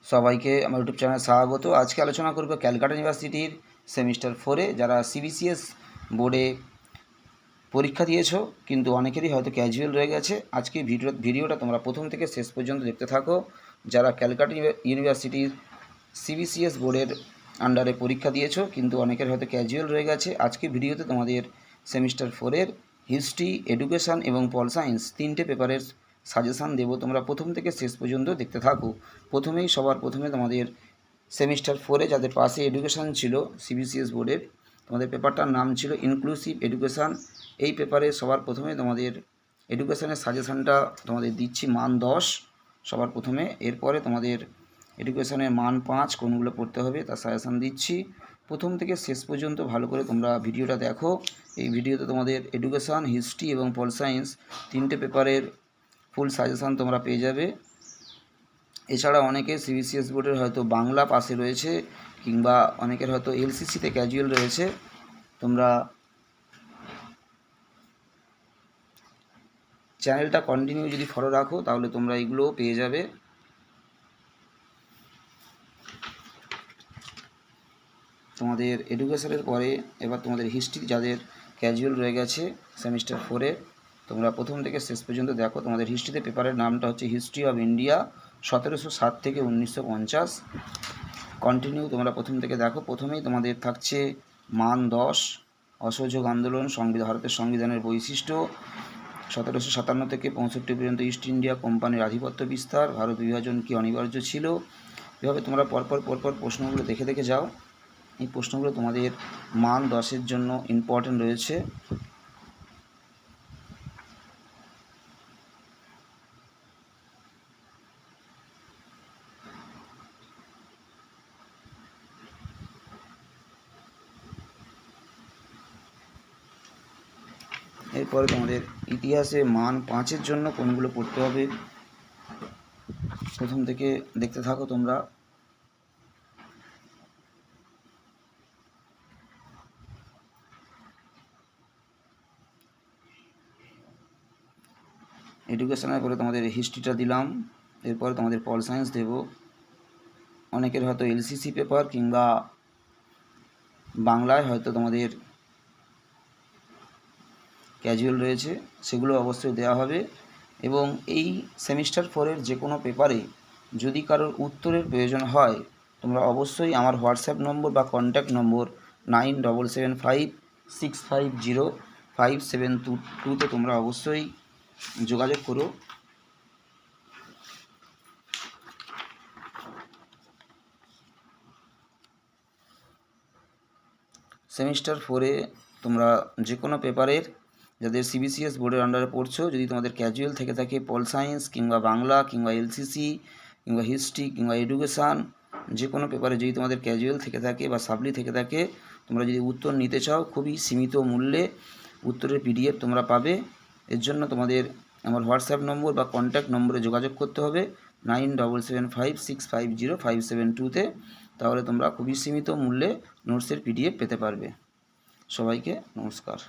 সবাইকে আমার ইউটিউব চ্যানেলে স্বাগত। আজকে আলোচনা করব ক্যালকাটা ইউনিভার্সিটির সেমিস্টার 4-এ যারা সিবিসিএস বোর্ডে পরীক্ষা দিয়েছো কিন্তু অনেকেরই হয়তো ক্যাজুয়াল রয়ে গেছে। আজকে ভিডিওটা তোমরা প্রথম থেকে শেষ পর্যন্ত দেখতে থাকো। যারা ক্যালকাটা ইউনিভার্সিটির সিবিসিএস বোর্ডের আন্ডারে পরীক্ষা দিয়েছো কিন্তু অনেকের হয়তো ক্যাজুয়াল রয়ে গেছে, আজকে ভিডিওতে তোমাদের সেমিস্টার 4-এর হিস্ট্রি, এডুকেশান এবং পল সায়েন্স তিনটে পেপারের সাজেশান দেবো। তোমরা প্রথম থেকে শেষ পর্যন্ত দেখতে থাকো। সবার প্রথমে তোমাদের সেমিস্টার 4-এ যাদের পাশে এডুকেশান ছিল সিবিসিএস বোর্ডের, তোমাদের পেপারটার নাম ছিল ইনক্লুসিভ এডুকেশান। এই পেপারে সবার প্রথমে তোমাদের এডুকেশানের সাজেশানটা তোমাদের দিচ্ছি মান 10 সবার প্রথমে। এরপরে তোমাদের এডুকেশানের মান 5 কোনগুলো পড়তে হবে তার সাজেশান দিচ্ছি। প্রথম থেকে শেষ পর্যন্ত ভালো করে তোমরা ভিডিওটা দেখো। এই ভিডিওতে তোমাদের এডুকেশান, হিস্ট্রি এবং পল সায়েন্স তিনটে পেপারের ফুল সাজেশান তোমরা পেয়ে যাবে। এছাড়া অনেকে সিবিসিএস বোর্ডের হয়তো বাংলা পাশে রয়েছে কিংবা অনেকের হয়তো এলসিসিতে ক্যাজুয়াল রয়েছে। তোমরা চ্যানেলটা কন্টিনিউ যদি ফলো রাখো তাহলে তোমরা এগুলোও পেয়ে যাবে। তোমাদের এডুকেশনের পরে এবার তোমাদের হিস্ট্রি যাদের ক্যাজুয়াল রয়ে গেছে সেমিস্টার 4-এ, তোমরা প্রথম থেকে শেষ পর্যন্ত দেখো। তোমাদের হিস্ট্রিতে পেপারের নামটা হচ্ছে হিস্ট্রি অফ ইন্ডিয়া 1707 থেকে 1950। কন্টিনিউ তোমরা প্রথম থেকে দেখো। প্রথমেই তোমাদের থাকছে মান 10 অসহযোগ আন্দোলন, ভারতের সংবিধানের বৈশিষ্ট্য, 1757 থেকে 65 পর্যন্ত ইস্ট ইন্ডিয়া কোম্পানির আধিপত্য বিস্তার, ভারত বিভাজন কি অনিবার্য ছিল। এভাবে তোমরা পরপর প্রশ্নগুলো দেখে দেখে যাও। এই প্রশ্নগুলো তোমাদের মান 10-এর জন্য ইম্পর্টেন্ট রয়েছে। এরপরে তোমাদের ইতিহাসে মান 5-এর জন্য কোনগুলো পড়তে হবে প্রথম থেকে দেখতে থাকো তোমরা। এডুকেশনের পরে তোমাদের হিস্ট্রিটা দিলাম, এরপরে তোমাদের পল সায়েন্স দেব। অনেকের হয়তো এলসিসি পেপার কিংবা বাংলায় হয়তো তোমাদের ক্যাজুয়াল রয়েছে, সেগুলো অবশ্যই দেওয়া হবে। এবং এই সেমিস্টার 4-এর যে কোনো পেপারে যদি কারোর উত্তরের প্রয়োজন হয় তোমরা অবশ্যই আমার হোয়াটসঅ্যাপ নম্বর বা কন্ট্যাক্ট নম্বর 9775650572 তোমরা অবশ্যই যোগাযোগ করো। সেমিস্টার 4-এ তোমরা যে কোনো পেপারের যাদের সিবিসিএস বোর্ডের আন্ডারে পড়ছো, যদি তোমাদের ক্যাজুয়াল থেকে থাকে পল সায়েন্স কিংবা বাংলা কিংবা এলসিসি কিংবা হিস্ট্রি কিংবা এডুকেশান, যে কোনো পেপারে যদি তোমাদের ক্যাজুয়াল থেকে থাকে বা সাপ্লি থেকে থাকে, তোমরা যদি উত্তর নিতে চাও খুবই সীমিত মূল্যে উত্তরের পিডিএফ তোমরা পাবে। এর জন্য তোমাদের আমার হোয়াটসঅ্যাপ নম্বর বা কন্ট্যাক্ট নম্বরে যোগাযোগ করতে হবে 9775650572-তে। তাহলে তোমরা খুবই সীমিত মূল্যে নোটসের পিডিএফ পেতে পারবে। সবাইকে নমস্কার।